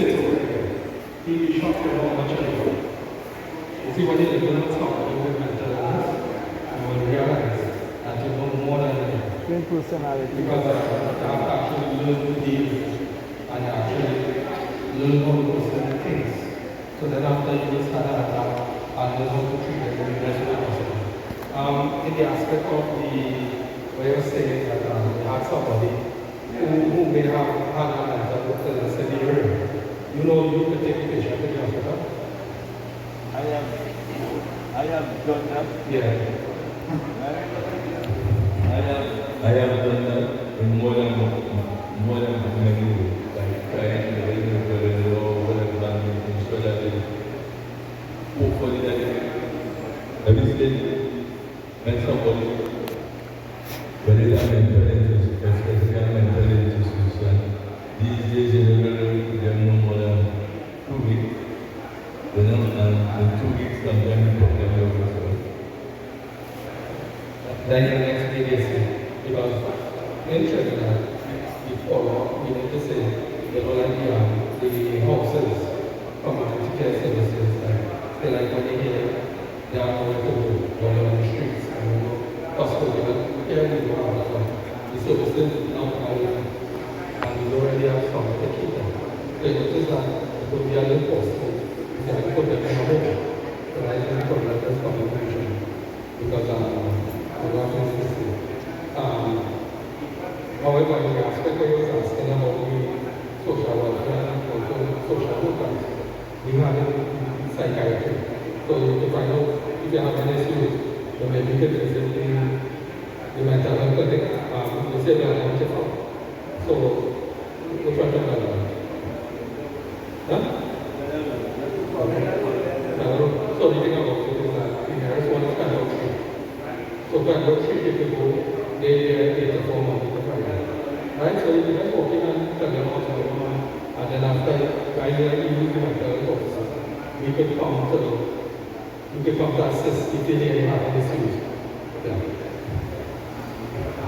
sit over here. He'd be shocked at how much I know. You see, when you live in a town with mental illness, you will realize that you know more than that. Same personality. Because you have to actually learn to deal and actually learn how the person thinks. So then after you will start to adapt and learn how to treat them in the best way possible. In the aspect of the way you're saying that you have somebody who may have had a mental illness in the area, you know you could take a patient to the hospital. I have done that. Yeah. I have done that in more than many ways. Like trying to raise the brother or whatever, making sure that they hopefully that every stage when somebody whether they are mental issues, especially mental issues, and these days in the world they are no more than 2 weeks. You know, and in 2 weeks sometimes you put them over. Then the next thing is because in Trinidad, we follow, we need to say, the houses, community care services, they like when they hear they are going to go, when they're on the streets, and you know, custodial care, we don't have that one. The services now are and we already have some to keep them. So you notice that it will be a little possible, we can put them in a home, so I think for that is communication, because however, in the aspect I was asking about the social welfare and also social workers, we have psychiatry. So you find out if you have an issue, you may be able to visit the mental health clinic. You say they are not checked out. So, which one do you have? Huh? So the thing about it is that the nearest one is kind of free. So kind of free people go, they perform on the Friday. Right? So you just walking and tell them what's going on, and then after guiding you use the mental health officer, we could come to assist if they have any issues. Yeah.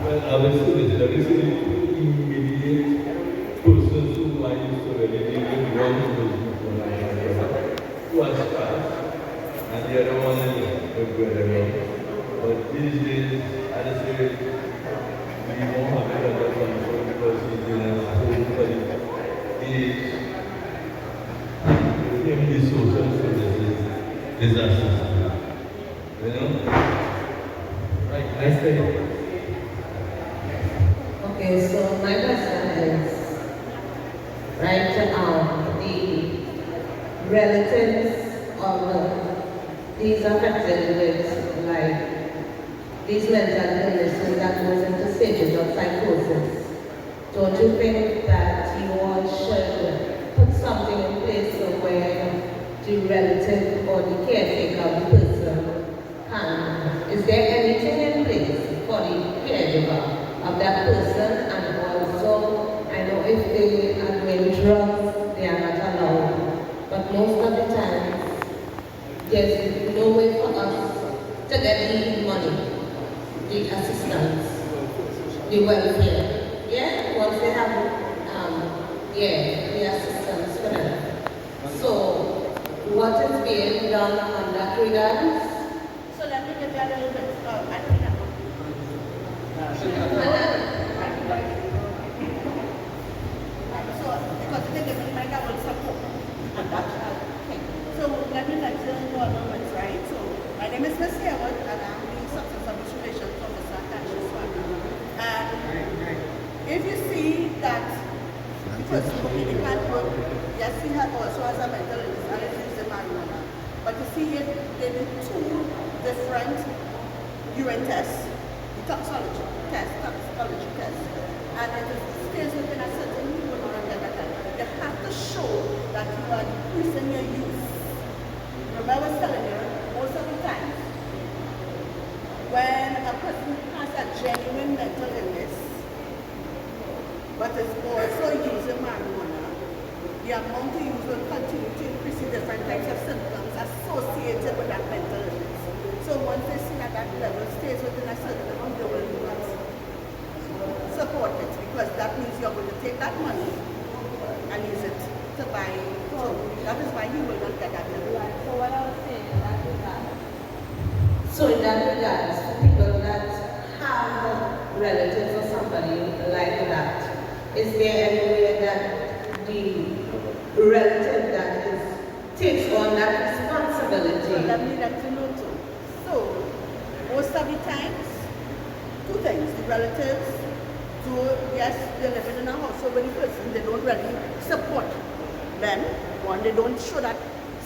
Well, obviously, there is an immediate persons who I used to really live with one who has passed, and the other one is a brother. But these days, I just say, we won't have it under control because he's in a home study. The social services is assistant. You know? Right, nice day. Okay, so my question is, right, the relatives of these affected with, like, these mental illnesses that goes into stages of psychosis, don't you think that you all should put something in place where the relative or the caretaker of the person can, is there anything in place for the caregiver of that person? And also, I know if they are doing drugs, they are not allowed, but most of the time, there's no way for us to get the money, the assistance, the welfare. Yeah, once they have the assistance for them. So what is being done on that regard? So let me give you a little bit of idea. So because the government will support on that thing. So let me mention the elements, right? So my name is Miss Hayward and I'm the Substance Abuse Relations Officer at And if you see that the person completely can't work, yes, he also has a mental illness and it is the marijuana. But you see here, they did 2 different urine tests, the toxicology test, and it stays within a certain you have to show that you are decreasing your use. Remember I was telling you, most of the time, when a person has a genuine mental illness, but is also using marijuana, the amount to use will continue to increase in different types of symptoms associated with that mental illness. So once they see that that level stays within a certain amount, they will not support it, because that means you're going to take that money and use it to buy. So that is why he will not get that. So what I was saying in that regard. So in that regard, for people that have relatives or somebody like that, is there any way that the relative that takes on that responsibility? So let me let you know too. So most of the times, two things. The relatives do, yes, they're living in a household with the person, they don't really support them. One, they don't show that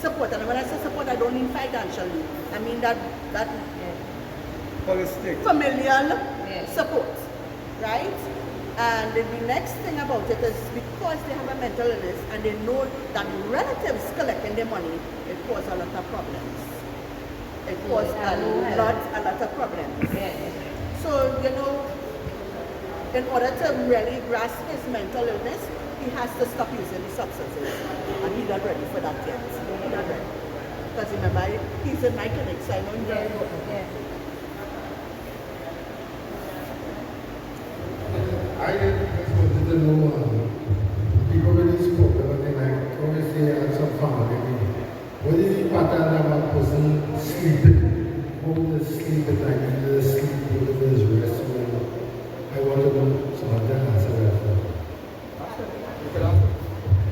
support. And when I say support, I don't mean financially. I mean that holistic familial support, right? And the next thing about it is because they have a mental illness and they know that relatives collecting their money, it causes a lot of problems. It causes a lot of problems. So, you know, in order to really grasp his mental illness, he has to stop using the substances. And he's not ready for that yet. He's not ready. Because remember, he's in my clinic, so I know him very well. I just wanted to know, people really spoke about it, like obviously I had some family. What is the pattern of a person sleeping? How does sleep at night? Does they sleep? What does rest? I want to know some of that answer that.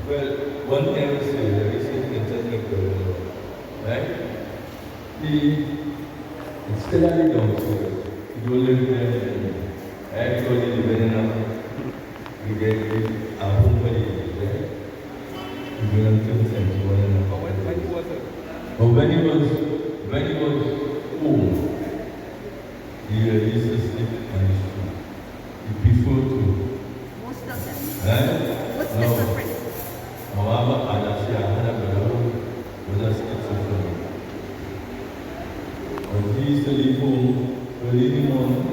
Well, one thing I would say, there is something technical, right? It's still a little downstairs. You don't live there. Actually, depending on we get a home for the right? You don't think when he was but when he was home, he used to sleep on the street. He preferred to. Most of them. Right? What's No. the difference? However, I had a brother who was a schizophrenic. But he used to leave home early in the morning.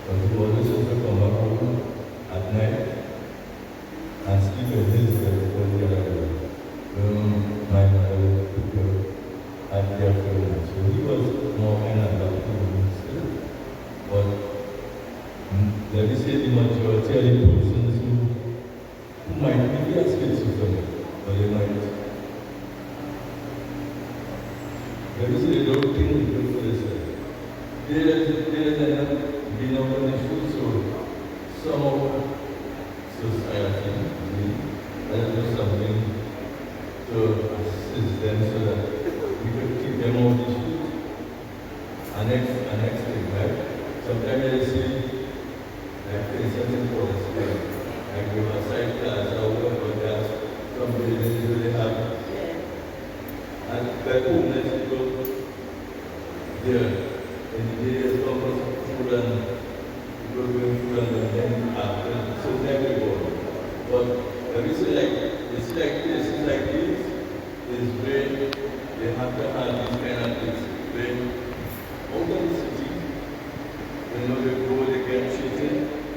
But he always used to come back home at night and sleep in his bed for the other day. My mother took her at their funeral. So he was more kind of like himself. But let me say the majority of the persons who might be a schizophrenic, but they might. Let me say they don't think good for themselves. They end up being up on the food, so some of society has do something to assist them so that we could keep them on the street. And next thing, right? Sometimes they see, like for instance, in policy, like we have a side class or whatever, there's some buildings where they have, and by homeless people, there, in the areas of food and people going food and then after, so everybody. But when we say like, it's like places like this, is where they have to have these kind of things, where out of the city, you know, they go, they get treated,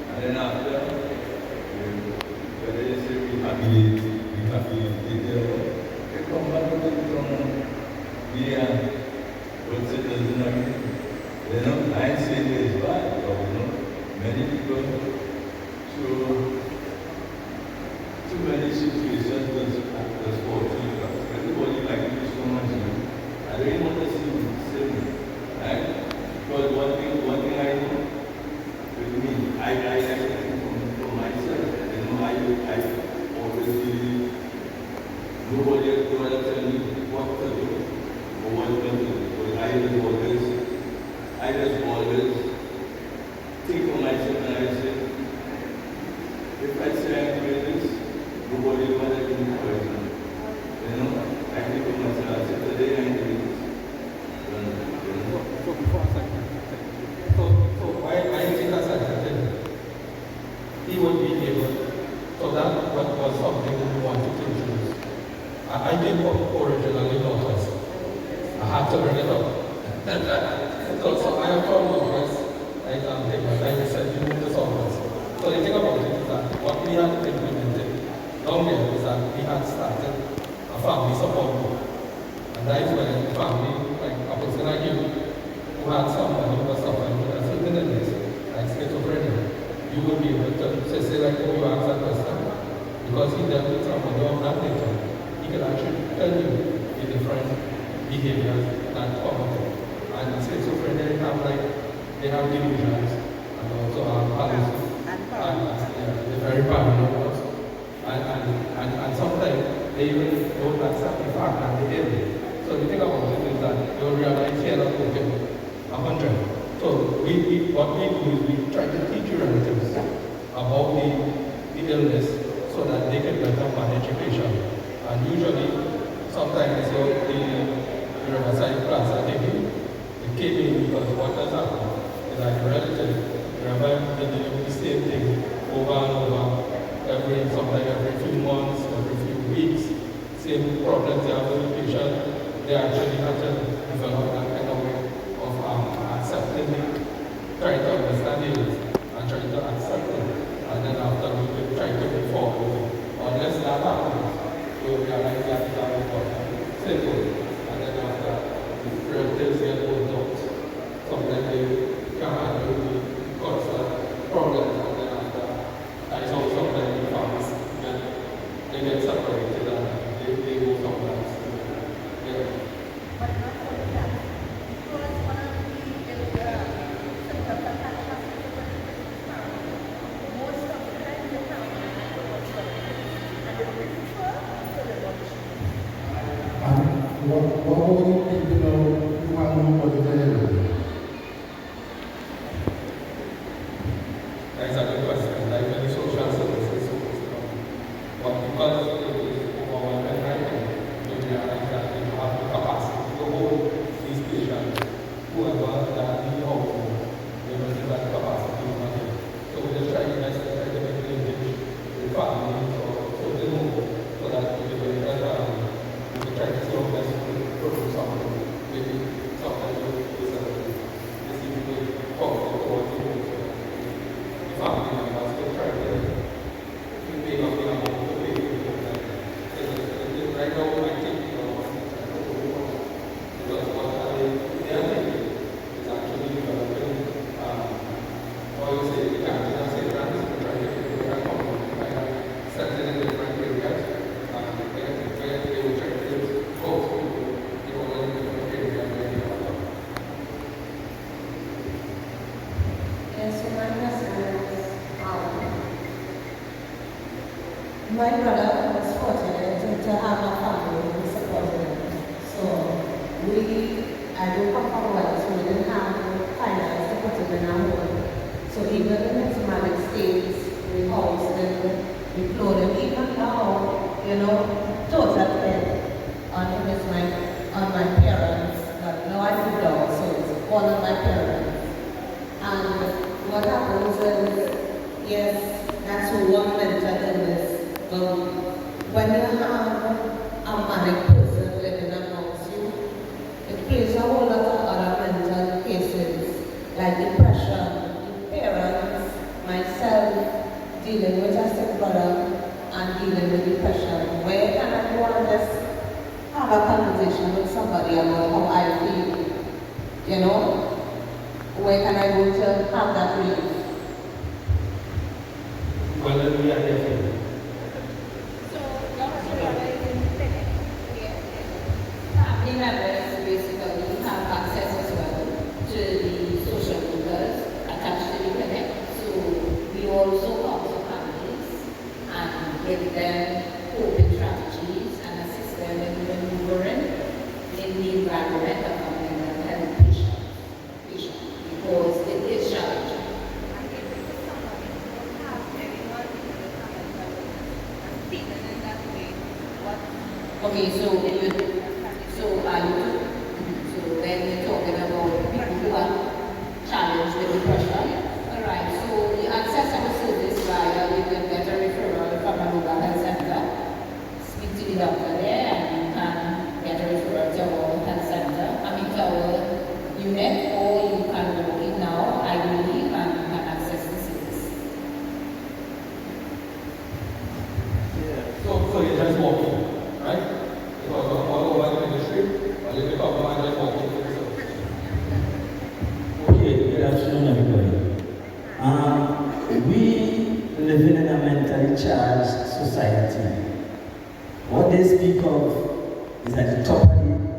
and then after, when they say rehabilitate, they come back to the good citizens again. You know, I ain't saying it's bad, but you know, many people through too many situations was fortunate. Everybody like you so much, you know. I really want to see you sing, right? Because one thing I know with me, I think from myself, you know, I always believe nobody is going to tell me what to do or what not to do. Because I just always think of myself and I say, if I say I'm doing this, nobody will ever give me poison. You know, I think of myself, I say today I'm doing this. So before I say, so why take us at he would be able, so that was something that we wanted to introduce. I did originally notice. I had to bring it up. So I have found numbers, like I said, you move the songs. So the thing about it is that what we had implemented down there is that we had started a family support group. And that is when the family, like a person like you, who had somebody who was suffering with a certain illness, like schizophrenia, you would be able to say like, oh, you ask that question, you because he dealt with someone of that nature, he can actually tell you the different behaviors that come up. And schizophrenia they have delusions and also have hallucinations. And they're very paranoid also. And sometimes they even don't accept the fact that they're ill. So the thing about it is that you'll realize here that okay, 100. So what we do is we try to teach your relatives about the illness so that they can better manage your patient. And usually, sometimes the Riverside class I take it came in because what has happened is that your relative, remember, they do the same thing over and over, sometimes every few months, every few weeks, same problems they have with the patient. They actually have to develop that kind of way of accepting it, trying to understand it, and trying to accept it. And then after we could try to move forward. Unless that happens, we'll realize that it's very important. Simple. And then after, the relatives get worked out. Sometimes they can't handle the constant problems. And then after, that's how sometimes the families get separated and they go somewhere else. Yeah. But not only that, because one of the symptoms of cancer most of the time they have and they prefer to the watch. What would you think about who are not there? That's a good question. Like many social services, but because it is overwhelming right now, you realize that you have the capacity to hold these patients, whoever that need help, they don't have that capacity to manage. So we just try to make the engage the families so they know so that we can try to see how best to produce something. Maybe sometimes this is the problem or the family members to try to make up the amount to pay people. Right now, I think because what they are thinking is actually developing, how you say, the cancer grants to try to get people that come from setting in different areas, and where they will try to host people in all the different areas where they are. Yes, so my question is, my brother was fortunate to have a family who supported him. So I don't come from well, so we didn't have finance to put him in our home. So even in his manic states, we housed him, we clothed him. Even now, total depend on my parents. But now I moved out, so it's all of my parents. And what happens is, yes, that's one mental illness. But when you have a manic person living amongst you, it plays a whole lot of other mental cases like depression, parents, myself, dealing with a sick brother and dealing with depression. Where can I go and just have a conversation with somebody about how I feel? Where can I go to have that relief? Well, we are there. So, Dr. Gala is in the clinic. Family members basically have access as well to the social workers attached to the clinic. So we also talk to families and give them coping strategies and assist them in maneuvering in the environment of a mental health patient because it is challenging. And if it is somebody who don't have anyone who does not have and feeling in that way, what Okay, so then you're talking about people who are challenged with depression. Alright, so you access our service via you can get a referral from a local health center, speak to the doctor there, and you can get a referral to our health center, to our unit, or you can walk in now, I believe, and you can access the service. So you just walk in, right? Because of all over the ministry, or you pick up one and just walk in. Okay, good afternoon, everybody. We live in a mentally charged society. What they speak of is at the top of the